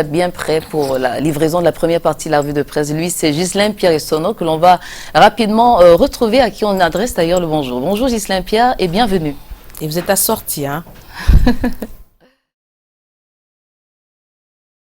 Bien prêt pour la livraison de la première partie de la revue de presse. Lui, c'est Ghislain Pierre-Essonneau que l'on va rapidement retrouver, à qui on adresse d'ailleurs le bonjour. Bonjour Ghislain Pierre et bienvenue. Et vous êtes assorti, hein?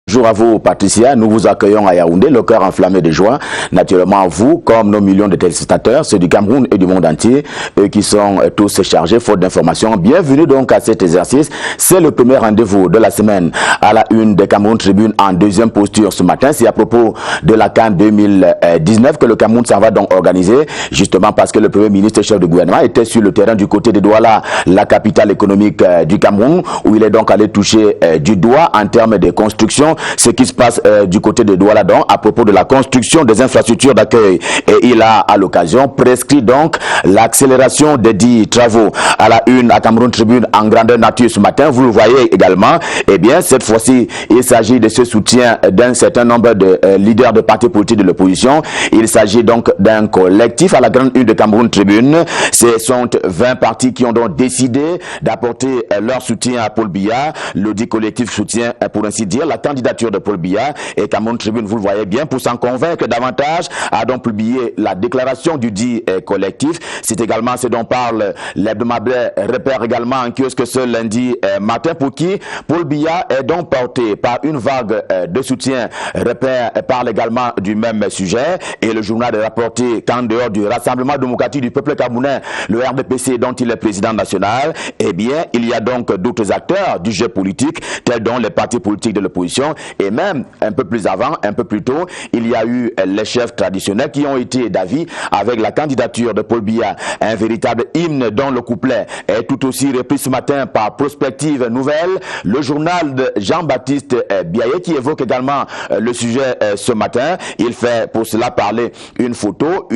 Bonjour à vous, Patricia. Nous vous accueillons à Yaoundé, le cœur enflammé de joie. Naturellement, vous, comme nos millions de téléspectateurs, ceux du Cameroun et du monde entier, eux qui sont tous chargés, faute d'informations. Bienvenue donc à cet exercice. C'est le premier rendez-vous de la semaine à la une des Cameroun Tribune en deuxième posture ce matin. C'est à propos de la CAN 2019 que le Cameroun s'en va donc organiser, justement parce que le Premier ministre chef du gouvernement était sur le terrain du côté de Douala, la capitale économique du Cameroun, où il est donc allé toucher du doigt en termes de construction ce qui se passe du côté de Douala donc à propos de la construction des infrastructures d'accueil. Et il a à l'occasion prescrit donc l'accélération des dits travaux. À la une à Cameroun Tribune en grandeur nature ce matin, vous le voyez également, eh bien cette fois-ci il s'agit de ce soutien d'un certain nombre de leaders de partis politiques de l'opposition. Il s'agit donc d'un collectif à la grande une de Cameroun Tribune. Ce sont 20 partis qui ont donc décidé d'apporter leur soutien à Paul Biya. Le dit collectif soutient pour ainsi dire la candidature de Paul Biya, et Cameroun Tribune, vous le voyez bien, pour s'en convaincre davantage, a donc publié la déclaration du dit collectif. C'est également ce dont parle l'hebdomadaire Repère également en kiosque ce lundi matin, pour qui Paul Biya est donc porté par une vague de soutien. Repère parle également du même sujet, et le journal a rapporté qu'en dehors du Rassemblement démocratique du peuple camerounais, le RDPC dont il est président national, eh bien il y a donc d'autres acteurs du jeu politique, tels dont les partis politiques de l'opposition. Et même un peu plus avant, un peu plus tôt, il y a eu les chefs traditionnels qui ont été d'avis avec la candidature de Paul Biya, un véritable hymne dont le couplet est tout aussi repris ce matin par Prospective Nouvelle, le journal de Jean-Baptiste Biaye qui évoque également le sujet ce matin. Il fait pour cela parler une photo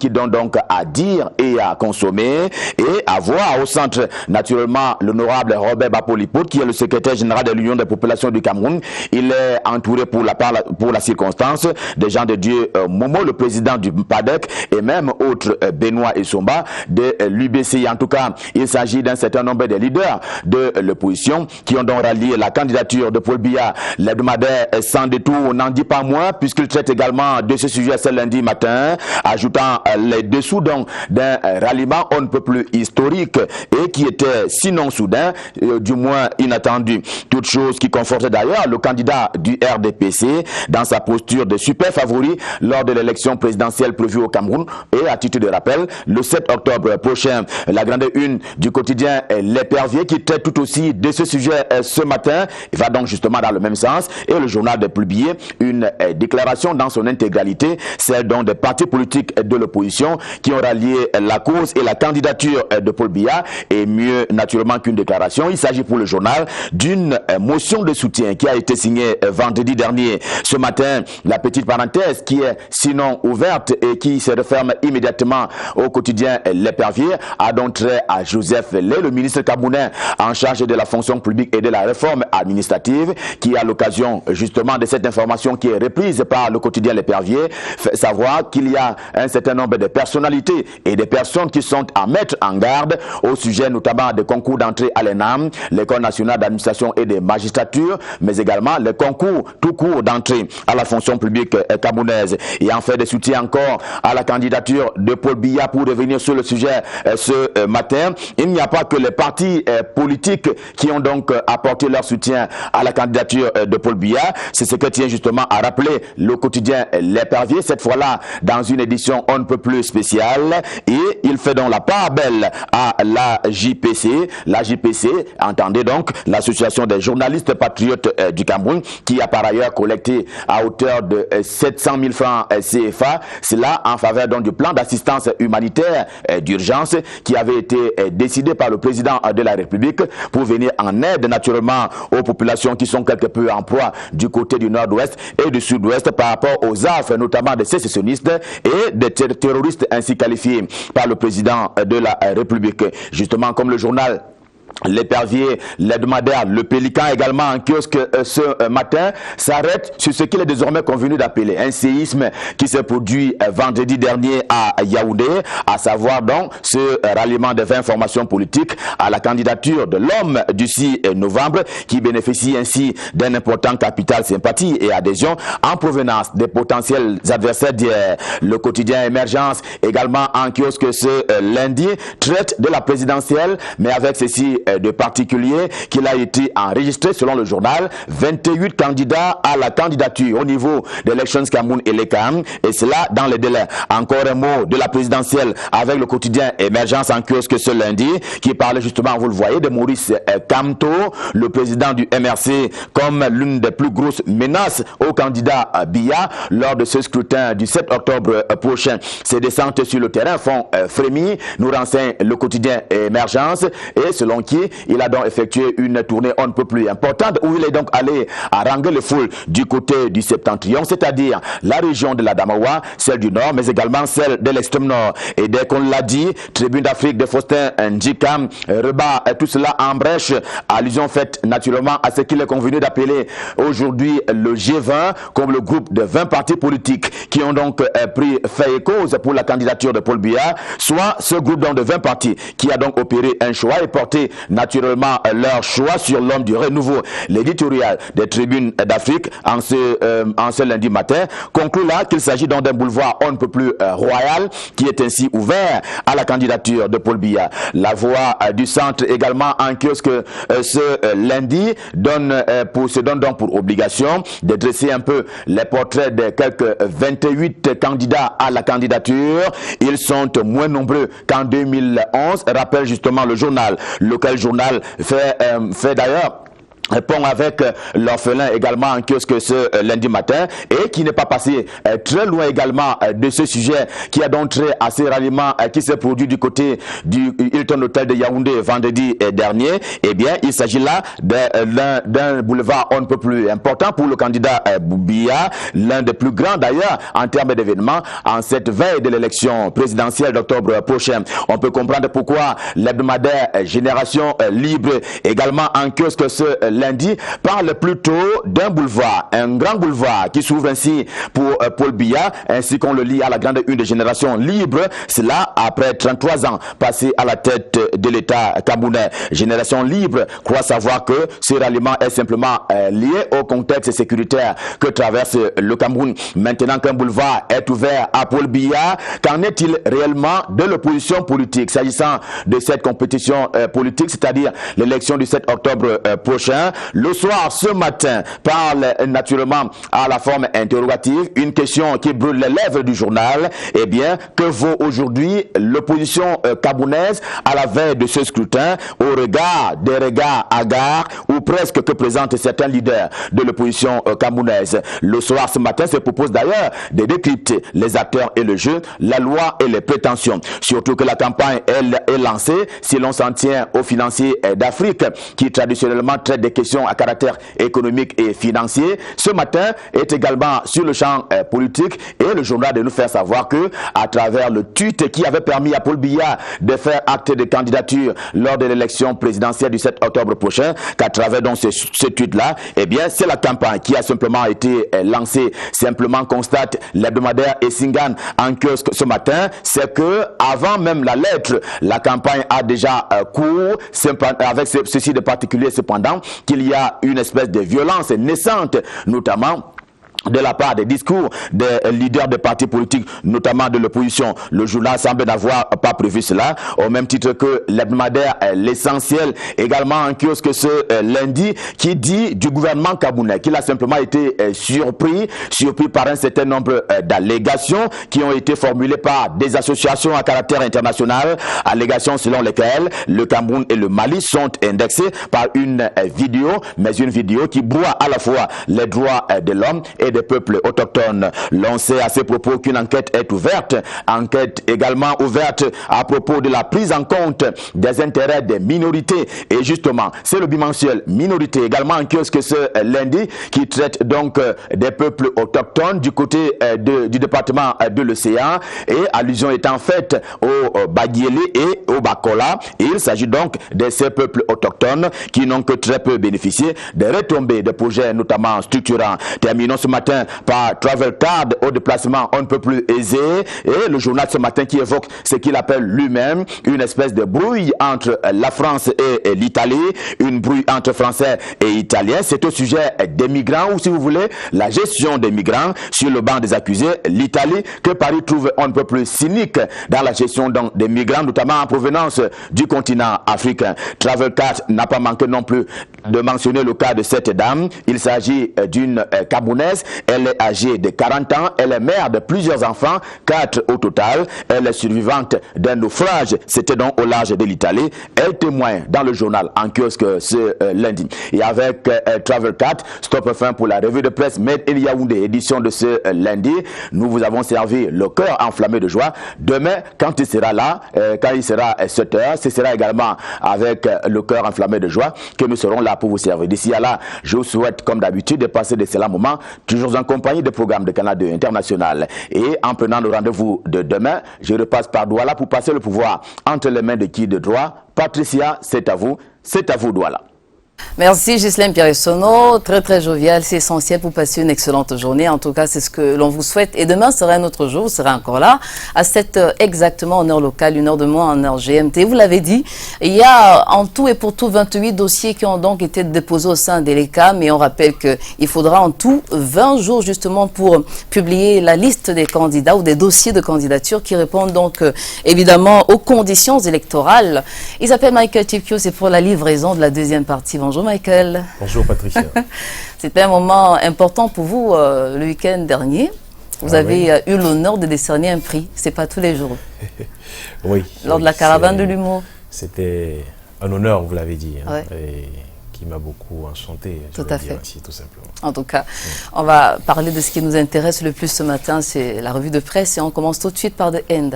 qui donne donc à dire et à consommer, et à voir au centre naturellement l'honorable Robert Bapolipo qui est le secrétaire général de l'Union des populations du Cameroun. Il est entouré pour la circonstance des gens de Dieu Momo, le président du PADEC, et même autres Benoît et Somba de l'UBC. En tout cas, il s'agit d'un certain nombre de leaders de l'opposition qui ont donc rallié la candidature de Paul Biya. L'hebdomadaire sans détour n'en dit pas moins, puisqu'il traite également de ce sujet ce lundi matin, ajoutant les dessous donc d'un ralliement on ne peut plus historique et qui était sinon soudain, du moins inattendu. Toute chose qui conforte d'ailleurs le candidat du RDPC dans sa posture de super favori lors de l'élection présidentielle prévue au Cameroun. Et à titre de rappel, le 7 octobre prochain, la grande une du quotidien L'Épervier qui traite tout aussi de ce sujet ce matin va donc justement dans le même sens, et le journal de publier une déclaration dans son intégralité, celle donc des partis politiques de l'opposition qui ont rallié la cause et la candidature de Paul Biya. Et mieux naturellement qu'une déclaration, il s'agit pour le journal d'une motion de soutien qui a été signée vendredi dernier. Ce matin, la petite parenthèse qui est sinon ouverte et qui se referme immédiatement au quotidien L'Épervier a donc trait à Joseph Lé, le ministre camerounais en charge de la fonction publique et de la réforme administrative, qui à l'occasion justement de cette information qui est reprise par le quotidien L'Épervier fait savoir qu'il y a un certain nombre de personnalités et des personnes qui sont à mettre en garde au sujet notamment des concours d'entrée à l'ENAM, l'École nationale d'administration et des magistratures, mais également les concours tout court d'entrée à la fonction publique camerounaise. Et en fait de soutien encore à la candidature de Paul Biya, pour revenir sur le sujet ce matin, il n'y a pas que les partis politiques qui ont donc apporté leur soutien à la candidature de Paul Biya. C'est ce que tient justement à rappeler le quotidien L'Épervier, cette fois-là dans une édition on ne peut plus spéciale, et il fait donc la part belle à la JPC. La JPC, entendez donc l'association des journalistes patriotes du Cameroun, qui a par ailleurs collecté à hauteur de 700 000 francs CFA, cela en faveur donc du plan d'assistance humanitaire d'urgence qui avait été décidé par le président de la République pour venir en aide naturellement aux populations qui sont quelque peu en proie du côté du nord-ouest et du sud-ouest par rapport aux affres notamment des sécessionnistes et des terroristes ainsi qualifiés par le président de la République. Justement, comme le journal L'épervier, l'hebdomadaire, le Pélican également en kiosque ce matin s'arrête sur ce qu'il est désormais convenu d'appeler un séisme qui s'est produit vendredi dernier à Yaoundé, à savoir donc ce ralliement des 20 formations politiques à la candidature de l'homme du 6 novembre qui bénéficie ainsi d'un important capital sympathie et adhésion en provenance des potentiels adversaires d'hier. Le quotidien Émergence également en kiosque ce lundi traite de la présidentielle mais avec ceci de particulier qu'il a été enregistré selon le journal 28 candidats à la candidature au niveau d'Elections Cameroun et l'ECAM et cela dans les délais. Encore un mot de la présidentielle avec le quotidien Émergence en kiosque ce lundi qui parlait justement, vous le voyez, de Maurice Kamto, le président du MRC, comme l'une des plus grosses menaces au candidat Biya lors de ce scrutin du 7 octobre prochain. Ces descentes sur le terrain font frémir, nous renseigne le quotidien Émergence et selon qui il a donc effectué une tournée on ne peut plus importante où il est donc allé haranguer les foules du côté du septentrion, c'est-à-dire la région de la Damawa, celle du nord, mais également celle de l'extrême nord. Et dès qu'on l'a dit, Tribune d'Afrique de Faustin Ndjikam rebat tout cela en brèche, allusion faite naturellement à ce qu'il est convenu d'appeler aujourd'hui le G20, comme le groupe de 20 partis politiques qui ont donc pris fait et cause pour la candidature de Paul Biya, soit ce groupe donc de 20 partis qui a donc opéré un choix et porté naturellement leur choix sur l'homme du renouveau. L'éditorial des Tribunes d'Afrique en ce lundi matin conclut là qu'il s'agit donc d'un boulevard on ne peut plus royal qui est ainsi ouvert à la candidature de Paul Biya. La voix du centre également en kiosque ce lundi se donne donc pour obligation de dresser un peu les portraits des quelques 28 candidats à la candidature. Ils sont moins nombreux qu'en 2011, rappelle justement le journal. Lequel journal fait d'ailleurs pont avec l'orphelin également en kiosque ce lundi matin et qui n'est pas passé très loin également de ce sujet qui a donc trait à ce ralliement qui s'est produit du côté du Hilton Hotel de Yaoundé vendredi dernier. Eh bien, il s'agit là d'un boulevard on ne peut plus important pour le candidat Biya, l'un des plus grands d'ailleurs en termes d'événements en cette veille de l'élection présidentielle d'octobre prochain. On peut comprendre pourquoi l'hebdomadaire Génération Libre également en kiosque ce lundi parle plutôt d'un boulevard, un grand boulevard qui s'ouvre ainsi pour Paul Biya, ainsi qu'on le lit à la grande une de Génération Libre, cela après 33 ans passés à la tête de l'État camerounais. Génération Libre croit savoir que ce ralliement est simplement lié au contexte sécuritaire que traverse le Cameroun. Maintenant qu'un boulevard est ouvert à Paul Biya, qu'en est-il réellement de l'opposition politique s'agissant de cette compétition politique, c'est-à-dire l'élection du 7 octobre prochain? Le soir, ce matin, parle naturellement à la forme interrogative, une question qui brûle les lèvres du journal. Eh bien, que vaut aujourd'hui l'opposition camerounaise à la veille de ce scrutin au regard des regards hagards ou presque que présentent certains leaders de l'opposition camerounaise? Le soir, ce matin, se propose d'ailleurs de décrypter les acteurs et le jeu, la loi et les prétentions. Surtout que la campagne, elle, est lancée si l'on s'en tient aux financiers d'Afrique qui traditionnellement traitent des questions à caractère économique et financier. Ce matin est également sur le champ politique et le journal de nous faire savoir que à travers le tweet qui avait permis à Paul Biya de faire acte de candidature lors de l'élection présidentielle du 7 octobre prochain, qu'à travers donc ce tweet-là, eh bien c'est la campagne qui a simplement été lancée. Simplement constate l'hebdomadaire Essingan en kiosque ce matin, c'est que avant même la lettre, la campagne a déjà cours, avec ceci de particulier cependant, qu'il y a une espèce de violence naissante, notamment de la part des discours des leaders des partis politiques, notamment de l'opposition. Le journal semble n'avoir pas prévu cela, au même titre que l'hebdomadaire L'Essentiel, également en kiosque ce lundi, qui dit du gouvernement camerounais qu'il a simplement été surpris par un certain nombre d'allégations qui ont été formulées par des associations à caractère international, allégations selon lesquelles le Cameroun et le Mali sont indexés par une vidéo, mais une vidéo qui broie à la fois les droits de l'homme et des peuples autochtones. L'on sait à ce propos qu'une enquête est ouverte, enquête également ouverte à propos de la prise en compte des intérêts des minorités. Et justement, c'est le bimensuel Minorité également en kiosque ce lundi qui traite donc des peuples autochtones du côté du département de l'Océan, et allusion étant faite au Bagiélé et au Bakola. Il s'agit donc de ces peuples autochtones qui n'ont que très peu bénéficié des retombées des projets notamment structurants. Terminons ce matin par Travel Card au déplacement on ne peut plus aisé, et le journal ce matin qui évoque ce qu'il appelle lui-même une espèce de brouille entre la France et l'Italie, une brouille entre Français et Italiens. C'est au sujet des migrants, ou si vous voulez, la gestion des migrants sur le banc des accusés, l'Italie, que Paris trouve on ne peut plus cynique dans la gestion des migrants, notamment en provenance du continent africain. Travel Card n'a pas manqué non plus de mentionner le cas de cette dame. Il s'agit d'une Camerounaise. Elle est âgée de 40 ans. Elle est mère de plusieurs enfants, 4 au total. Elle est survivante d'un naufrage. C'était donc au large de l'Italie. Elle témoigne dans le journal en kiosque ce lundi. Et avec Travel Card, stop fin pour la revue de presse Made in Yaoundé, édition de ce lundi. Nous vous avons servi le cœur enflammé de joie. Demain, quand il sera là, quand il sera 7 heures, ce sera également avec le cœur enflammé de joie que nous serons là pour vous servir. D'ici à là, je vous souhaite comme d'habitude de passer d'excellents moments, toujours en compagnie des programmes de Canal 2 International. Et en prenant le rendez-vous de demain, je repasse par Douala pour passer le pouvoir entre les mains de qui de droit. Patricia, c'est à vous Douala. Merci Ghislaine Pierre-Sono, très jovial, c'est essentiel pour passer une excellente journée. En tout cas, c'est ce que l'on vous souhaite. Et demain sera un autre jour, vous serez encore là, à 7 heures exactement en heure locale, 1 heure de moins en heure GMT. Vous l'avez dit, il y a en tout et pour tout 28 dossiers qui ont donc été déposés au sein de l'ECA, mais on rappelle qu'il faudra en tout 20 jours justement pour publier la liste des candidats ou des dossiers de candidature qui répondent donc évidemment aux conditions électorales. Il s'appelle Michael Tipkio, c'est pour la livraison de la deuxième partie. Bonjour Michael. Bonjour Patricia. C'était un moment important pour vous le week-end dernier. Vous avez eu l'honneur de décerner un prix. C'est pas tous les jours. Oui. Lors de la caravane de l'humour. C'était un honneur, vous l'avez dit. Hein, ouais. Et qui m'a beaucoup enchanté. Tout à fait. Ainsi, tout simplement. En tout cas, on va parler de ce qui nous intéresse le plus ce matin, c'est la revue de presse, et on commence tout de suite par The End.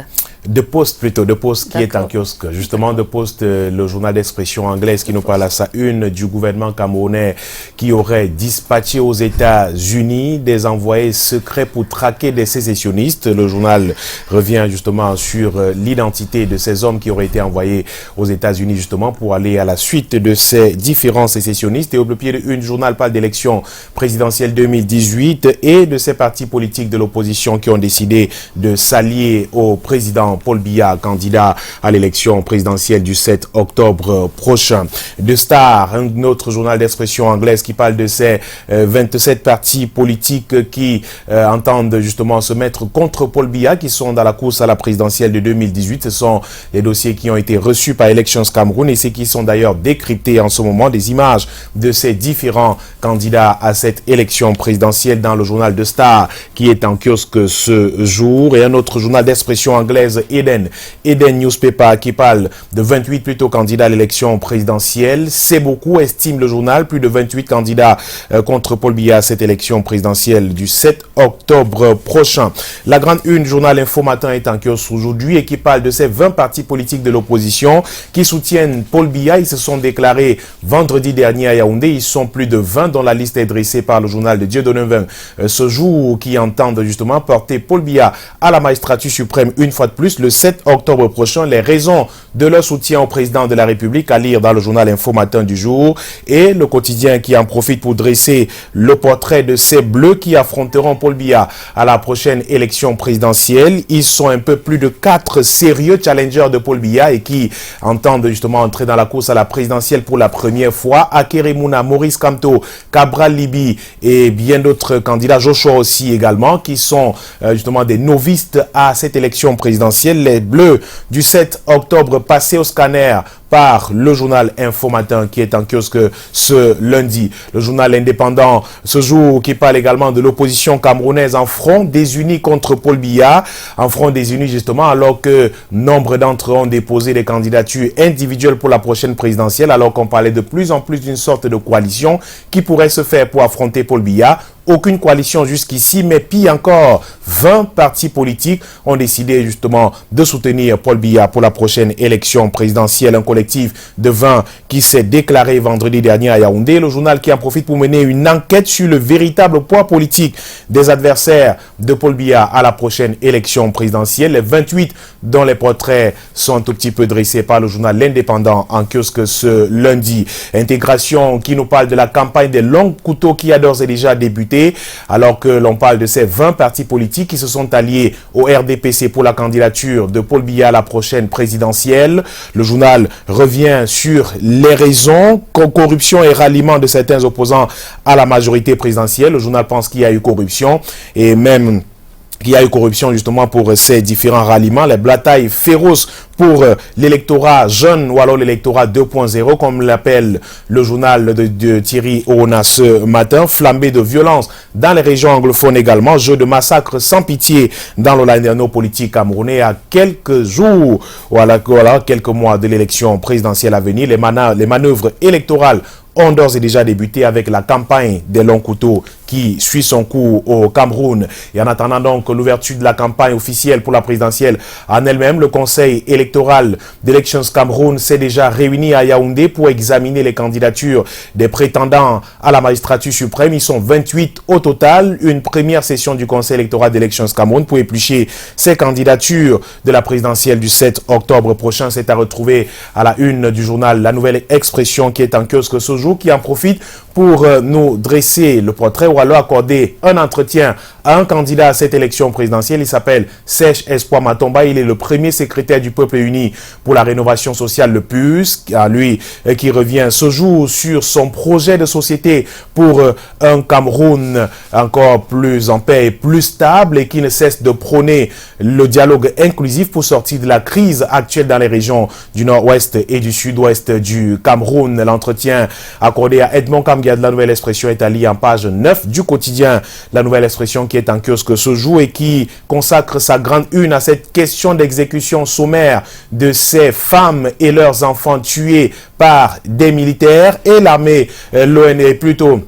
De Post plutôt, De Post qui est en kiosque. Justement, De Post, le journal d'expression anglaise qui nous parle à sa une du gouvernement camerounais qui aurait dispatché aux États-Unis des envoyés secrets pour traquer des sécessionnistes. Le journal revient justement sur l'identité de ces hommes qui auraient été envoyés aux États-Unis justement pour aller à la suite de ces différents sécessionnistes. Et au pied de une, journal parle d'élections présidentielles 2018 et de ces partis politiques de l'opposition qui ont décidé de s'allier au président Paul Biya, candidat à l'élection présidentielle du 7 octobre prochain. De Star, un autre journal d'expression anglaise qui parle de ces 27 partis politiques qui entendent justement se mettre contre Paul Biya, qui sont dans la course à la présidentielle de 2018. Ce sont les dossiers qui ont été reçus par Elections Cameroun et ceux qui sont d'ailleurs décryptés en ce moment, des images de ces différents candidats à cette élection présidentielle dans le journal de Star qui est en kiosque ce jour. Et un autre journal d'expression anglaise, Eden Newspaper, qui parle de 28 plutôt candidats à l'élection présidentielle. C'est beaucoup, estime le journal, plus de 28 candidats contre Paul Biya à cette élection présidentielle du 7 octobre prochain. La grande une, journal Info Matin, est en kiosque aujourd'hui et qui parle de ces 20 partis politiques de l'opposition qui soutiennent Paul Biya. Ils se sont déclarés vendredi dernier à Yaoundé. Ils sont plus de 20 dont la liste est dressée par le journal de Dieudonné Vin ce jour, qui entendent justement porter Paul Biya à la magistrature suprême une fois de plus le 7 octobre prochain. Les raisons de leur soutien au président de la République à lire dans le journal Info Matin du jour, et le quotidien qui en profite pour dresser le portrait de ces bleus qui affronteront Paul Biya à la prochaine élection présidentielle. Ils sont un peu plus de 4 sérieux challengers de Paul Biya et qui entendent justement entrer dans la course à la présidentielle pour la première fois. Akeremouna, Maurice Kamto, Cabral Libi et bien d'autres candidats, Joshua aussi également, qui sont justement des novices à cette élection présidentielle. Les Bleus du 7 octobre passés au scanner par le journal Info Matin qui est en kiosque ce lundi. Le journal indépendant ce jour qui parle également de l'opposition camerounaise en front désunis contre Paul Biya. En front désunis justement alors que nombre d'entre eux ont déposé des candidatures individuelles pour la prochaine présidentielle, alors qu'on parlait de plus en plus d'une sorte de coalition qui pourrait se faire pour affronter Paul Biya. Aucune coalition jusqu'ici, mais pire encore, 20 partis politiques ont décidé justement de soutenir Paul Biya pour la prochaine élection présidentielle. Un collectif de 20 qui s'est déclaré vendredi dernier à Yaoundé. Le journal qui en profite pour mener une enquête sur le véritable poids politique des adversaires de Paul Biya à la prochaine élection présidentielle. Les 28 dont les portraits sont un tout petit peu dressés par le journal L'Indépendant en kiosque ce lundi. Intégration qui nous parle de la campagne des longs couteaux qui a d'ores et déjà débuté, alors que l'on parle de ces 20 partis politiques qui se sont alliés au RDPC pour la candidature de Paul Biya à la prochaine présidentielle. Le journal revient sur les raisons, corruption et ralliement de certains opposants à la majorité présidentielle. Le journal pense qu'il y a eu corruption et même qu'il y a eu corruption justement pour ces différents ralliements, les batailles féroces pour l'électorat jeune ou alors l'électorat 2.0 comme l'appelle le journal de Thierry Oona ce matin, flambée de violence dans les régions anglophones également, jeu de massacre sans pitié dans le landerneau politique camerounais à quelques jours, voilà, quelques mois de l'élection présidentielle à venir. Les manœuvres électorales ont d'ores et déjà débuté avec la campagne des longs couteaux qui suit son cours au Cameroun. Et en attendant donc l'ouverture de la campagne officielle pour la présidentielle en elle-même, le Conseil électoral d'Elections Cameroun s'est déjà réuni à Yaoundé pour examiner les candidatures des prétendants à la magistrature suprême. Ils sont 28 au total. Une première session du Conseil électoral d'Elections Cameroun pour éplucher ces candidatures de la présidentielle du 7 octobre prochain. C'est à retrouver à la une du journal La Nouvelle Expression qui est en kiosque ce jour, qui en profite pour nous dresser le portrait ou alors accorder un entretien à un candidat à cette élection présidentielle. Il s'appelle Serge Espoir Matomba. Il est le premier secrétaire du Peuple Uni pour la rénovation sociale, le PUS, à lui qui revient ce jour sur son projet de société pour un Cameroun encore plus en paix et plus stable et qui ne cesse de prôner le dialogue inclusif pour sortir de la crise actuelle dans les régions du nord-ouest et du sud-ouest du Cameroun. L'entretien accordé à Edmond Kamgia de La Nouvelle Expression est allié en page 9 du quotidien La Nouvelle Expression qui est en kiosque ce jour et qui consacre sa grande une à cette question d'exécution sommaire de ces femmes et leurs enfants tués par des militaires et l'armée, l'ONU plutôt.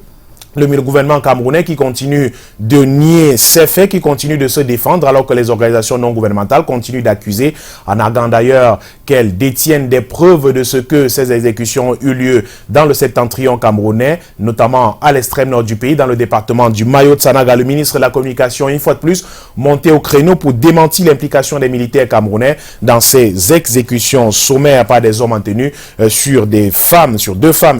Le gouvernement camerounais qui continue de nier ces faits, qui continue de se défendre alors que les organisations non gouvernementales continuent d'accuser, en arguant d'ailleurs qu'elles détiennent des preuves de ce que ces exécutions ont eu lieu dans le septentrion camerounais, notamment à l'extrême nord du pays, dans le département du Mayo-Tsanaga. Le ministre de la Communication, une fois de plus, monté au créneau pour démentir l'implication des militaires camerounais dans ces exécutions sommaires par des hommes en tenue sur deux femmes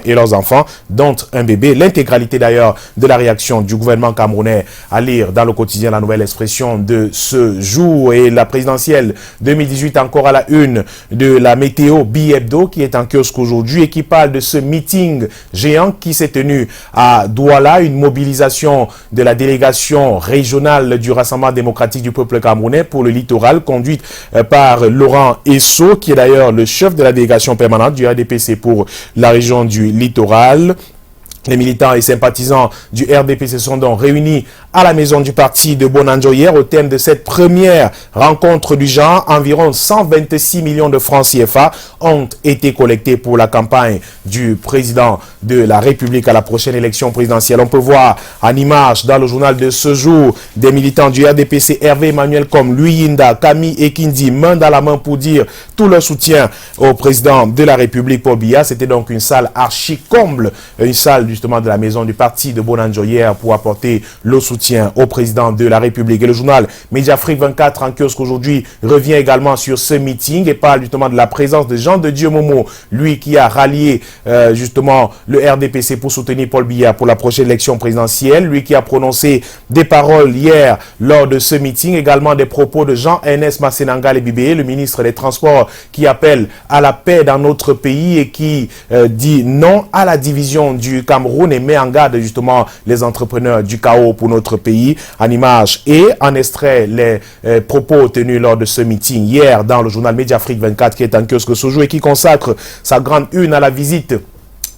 et leurs enfants, dont un bébé. L'intégralité d'ailleurs de la réaction du gouvernement camerounais à lire dans le quotidien La Nouvelle Expression de ce jour. Et la présidentielle 2018 encore à la une de la météo Bi-Hebdo qui est en kiosque aujourd'hui et qui parle de ce meeting géant qui s'est tenu à Douala, une mobilisation de la délégation régionale du Rassemblement démocratique du peuple camerounais pour le littoral conduite par Laurent Esso qui est d'ailleurs le chef de la délégation permanente du RDPC pour la région du littoral. Les militants et sympathisants du RDP se sont donc réunis à la maison du parti de Bonanjo hier au thème de cette première rencontre du genre. Environ 126 millions de francs CFA ont été collectés pour la campagne du président de la République à la prochaine élection présidentielle. On peut voir en image dans le journal de ce jour des militants du RDPC, Hervé Emmanuel comme Luyinda, Camille Ekindi, main dans la main pour dire tout leur soutien au président de la République, Paul Biya. C'était donc une salle archi comble, une salle justement de la maison du parti de Bonanjo hier pour apporter le soutien au président de la République. Et le journal Mediafrique 24 en kiosque aujourd'hui revient également sur ce meeting et parle justement de la présence de Jean de Dieu Momo, lui qui a rallié justement le RDPC pour soutenir Paul Biya pour la prochaine élection présidentielle, lui qui a prononcé des paroles hier lors de ce meeting, également des propos de Jean-Ernest Massenanga Lebibé, le ministre des Transports, qui appelle à la paix dans notre pays et qui dit non à la division du Cameroun et met en garde justement les entrepreneurs du chaos pour notre notre pays. En image et en extrait, les propos tenus lors de ce meeting hier dans le journal Mediafrique 24 qui est en kiosque ce jour et qui consacre sa grande une à la visite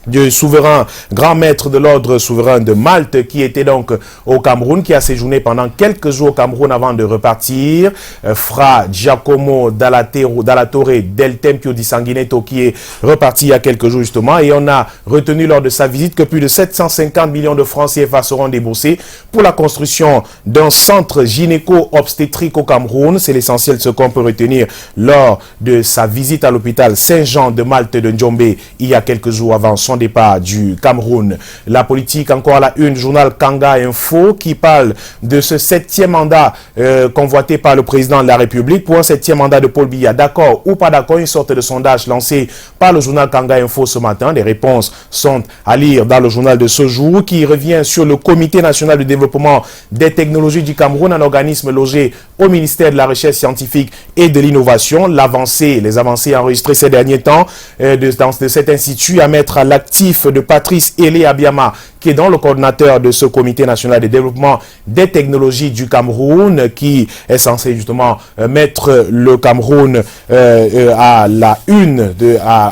du souverain, grand maître de l'ordre souverain de Malte, qui était donc au Cameroun, qui a séjourné pendant quelques jours au Cameroun avant de repartir. Fra Giacomo Dallatore del Tempio di Sanguinetto, qui est reparti il y a quelques jours justement, et on a retenu lors de sa visite que plus de 750 millions de francs CFA seront déboursés pour la construction d'un centre gynéco-obstétrique au Cameroun. C'est l'essentiel de ce qu'on peut retenir lors de sa visite à l'hôpital Saint-Jean de Malte de Njombe il y a quelques jours avant son départ du Cameroun. La politique, encore à la une, journal Kanga Info, qui parle de ce 7e mandat convoité par le président de la République pour un 7e mandat de Paul Biya. D'accord ou pas d'accord, une sorte de sondage lancé par le journal Kanga Info ce matin. Les réponses sont à lire dans le journal de ce jour, qui revient sur le Comité national de développement des technologies du Cameroun, un organisme logé au ministère de la Recherche scientifique et de l'innovation. Les avancées enregistrées ces derniers temps de cet institut à mettre à l'actif de Patrice Ele Abiama, qui est dans le coordinateur de ce Comité national de développement des technologies du Cameroun, qui est censé justement mettre le Cameroun à la une,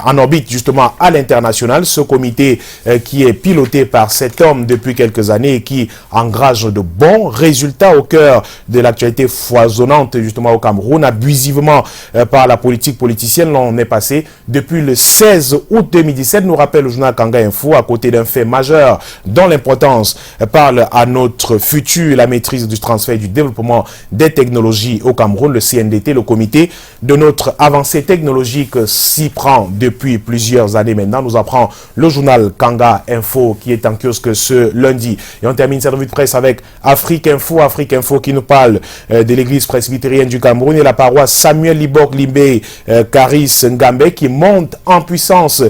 en orbite justement à l'international. Ce comité qui est piloté par cet homme depuis quelques années et qui engage de bons résultats au cœur de l'actualité foisonnante justement au Cameroun, abusivement par la politique politicienne. L'on est passé depuis le 16 août 2017, nous rappelle le journal Kanga Info, à côté d'un fait majeur dont l'importance parle à notre futur, la maîtrise du transfert et du développement des technologies au Cameroun. Le CNDT, le comité de notre avancée technologique, s'y prend depuis plusieurs années maintenant, nous apprend le journal Kanga Info qui est en kiosque ce lundi. Et on termine cette revue de presse avec Afrique Info qui nous parle de l'église presbytérienne du Cameroun et la paroisse Samuel Libok Limbe Karis Ngambe qui monte en puissance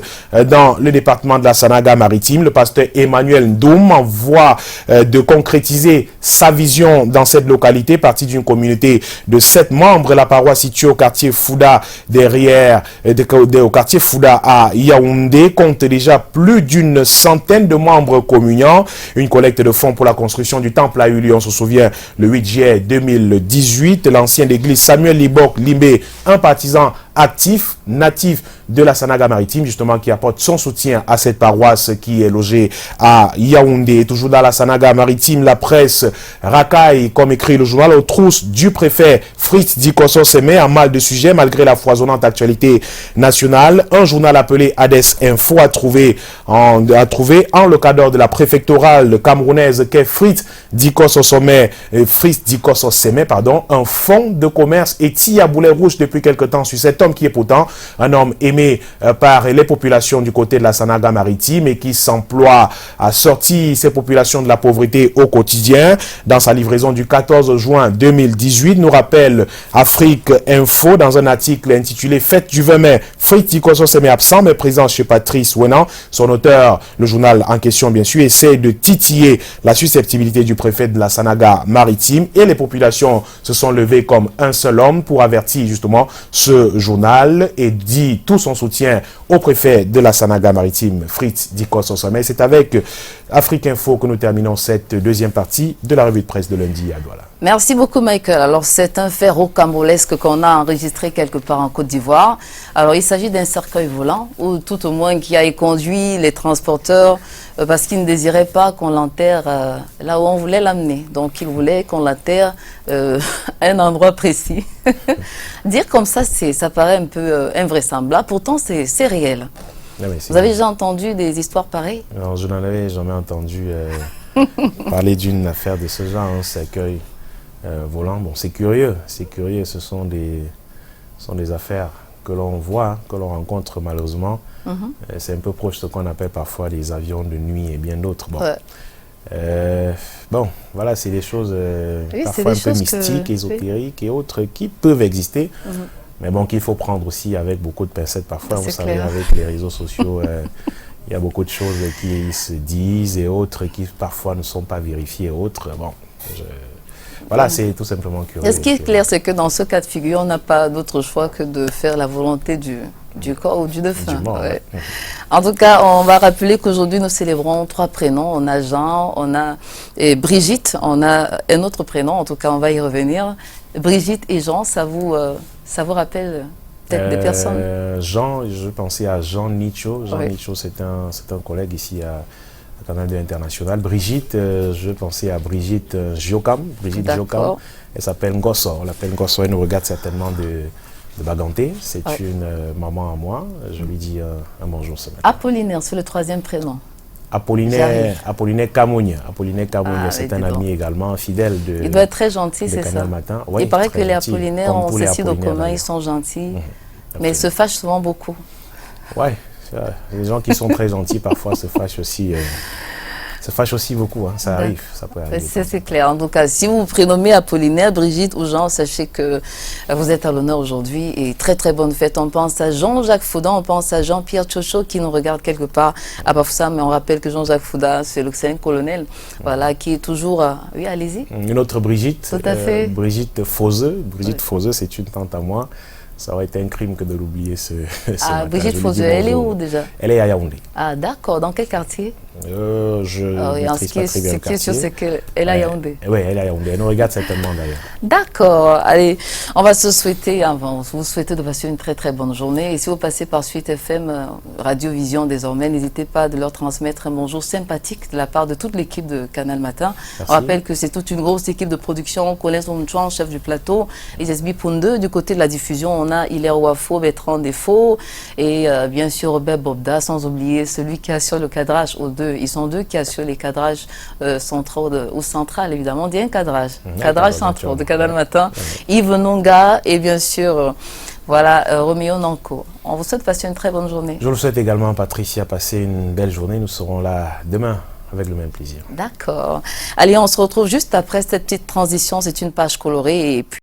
dans le département de la Sanaga maritime. Le pasteur Emmanuel Ndoum en voie de concrétiser sa vision dans cette localité, partie d'une communauté de 7 membres. La paroisse située au quartier Fouda au quartier Fouda à Yaoundé compte déjà plus d'une centaine de membres communiants. Une collecte de fonds pour la construction du temple a eu lieu, on se souvient, le 8 juillet 2018. L'ancien église Samuel Libok Limbe, un partisan actif, natif de la Sanaga maritime, justement, qui apporte son soutien à cette paroisse qui est logée à Yaoundé. Toujours dans la Sanaga maritime, la presse racaille, comme écrit le journal, aux trousses du préfet Fritz Dikosso Seme, en mal de sujets malgré la foisonnante actualité nationale. Un journal appelé Hades Info a trouvé en le cadre de la préfectorale camerounaise qu'est Fritz Dikosso Seme, un fonds de commerce et tire à boulet rouge depuis quelque temps sur cet homme qui est pourtant un homme aimé par les populations du côté de la Sanaga maritime et qui s'emploie à sortir ces populations de la pauvreté au quotidien. Dans sa livraison du 14 juin 2018, nous rappelle Afrique Info dans un article intitulé Fête du 20 mai, Fritz Dikosso Seme absent mais présent chez Patrice Wenan. Son auteur, le journal en question bien sûr, essaie de titiller la susceptibilité du préfet de la Sanaga maritime et les populations se sont levées comme un seul homme pour avertir justement ce journal et dit tout son soutien au préfet de la Sanaga maritime, Fritz Dikosso Seme. C'est avec Afrique Info que nous terminons cette deuxième partie de la revue de presse de lundi à Douala. Merci beaucoup Michael. Alors c'est un fait rocambolesque qu'on a enregistré quelque part en Côte d'Ivoire. Alors il s'agit d'un cercueil volant ou tout au moins qui a conduit les transporteurs parce qu'ils ne désiraient pas qu'on l'enterre là où on voulait l'amener. Donc ils voulaient qu'on l'enterre à un endroit précis. Dire comme ça, ça paraît un peu invraisemblable. Pourtant c'est réel. Non, vous avez déjà entendu des histoires pareilles? Alors, je n'en avais jamais entendu parler d'une affaire de ce genre, un cercueil volant. Bon, c'est curieux, ce sont des affaires que l'on voit, que l'on rencontre malheureusement. C'est un peu proche de ce qu'on appelle parfois les avions de nuit et bien d'autres. Bon. Ouais. Bon, voilà, c'est des choses parfois un peu mystiques, ésotériques et autres qui peuvent exister. Mais bon, qu'il faut prendre aussi avec beaucoup de pincettes parfois. Vous savez, avec les réseaux sociaux, il y a beaucoup de choses qui se disent et autres qui parfois ne sont pas vérifiées et autres. Bon, voilà, c'est tout simplement curieux. Ce qui est clair, c'est que dans ce cas de figure, on n'a pas d'autre choix que de faire la volonté du du corps ou du défunt. Du mort, Ouais. ouais. En tout cas, on va rappeler qu'aujourd'hui, nous célébrons 3 prénoms. On a Jean, on a Brigitte, on a un autre prénom. En tout cas, on va y revenir. Brigitte et Jean, ça vous rappelle peut-être des personnes? Jean, je pensais à Jean Nicho. Jean Oui. Nicho, c'est un collègue ici à Canal 2 International. Brigitte, je pensais à Brigitte Giocam. Brigitte Giocam, elle s'appelle Ngosso. On l'appelle Ngosso, elle nous regarde certainement de Baganté. C'est une maman à moi. Je lui dis un bonjour ce matin. Apollinaire, c'est le 3e prénom. Apollinaire Camougne. Apollinaire Camougne, c'est un ami également fidèle de. Il doit être très gentil, c'est ça. Matin. Oui, il paraît que les gentil. Apollinaires ont ceci de commun, ils sont gentils, mais ils se fâchent souvent beaucoup. Ouais, les gens qui sont très gentils parfois se fâchent aussi beaucoup, hein. Ça arrive, ça peut arriver. C'est clair. En tout cas, si vous vous prénommez Apollinaire, Brigitte ou Jean, sachez que vous êtes à l'honneur aujourd'hui et très très bonne fête. On pense à Jean-Jacques Fouda, on pense à Jean-Pierre Tchocho qui nous regarde quelque part à Bafoussa, mais on rappelle que Jean-Jacques Fouda, c'est l'ancien colonel, voilà, qui est toujours... Oui, allez-y. Une autre Brigitte, tout à fait. Brigitte Fauzeux. Brigitte Fauzeux, c'est une tante à moi. Ça aurait été un crime que de l'oublier ce matin. Brigitte Fauzeux, elle est où déjà? Elle est à Yaoundé. Ah d'accord, dans quel quartier? Je ne maîtrise pas très bien le quartier. C'est qu'elle est à Yaoundé. Oui, elle est à Yaoundé. Elle nous regarde certainement d'ailleurs. D'accord. Allez, on va se souhaiter, vous souhaiter de passer une très très bonne journée. Et si vous passez par Suite FM, Radio Vision désormais, n'hésitez pas de leur transmettre un bonjour sympathique de la part de toute l'équipe de Canal Matin. Merci. On rappelle que c'est toute une grosse équipe de production. Colin Somchouan, chef du plateau, et Jesby Pounde. Du côté de la diffusion, on a Hilaire Wafo, Bertrand Defaux et bien sûr Robert Bobda, sans oublier celui qui assure le cadrage aux deux. Ils sont 2 qui assurent les cadrages centraux ou central, évidemment. On dit un cadrage. Cadrage central de Canal Matin. Yves Nonga et bien sûr, voilà, Roméo Nanko. On vous souhaite de passer une très bonne journée. Je vous souhaite également, Patricia, passer une belle journée. Nous serons là demain avec le même plaisir. D'accord. Allez, on se retrouve juste après cette petite transition. C'est une page colorée et puis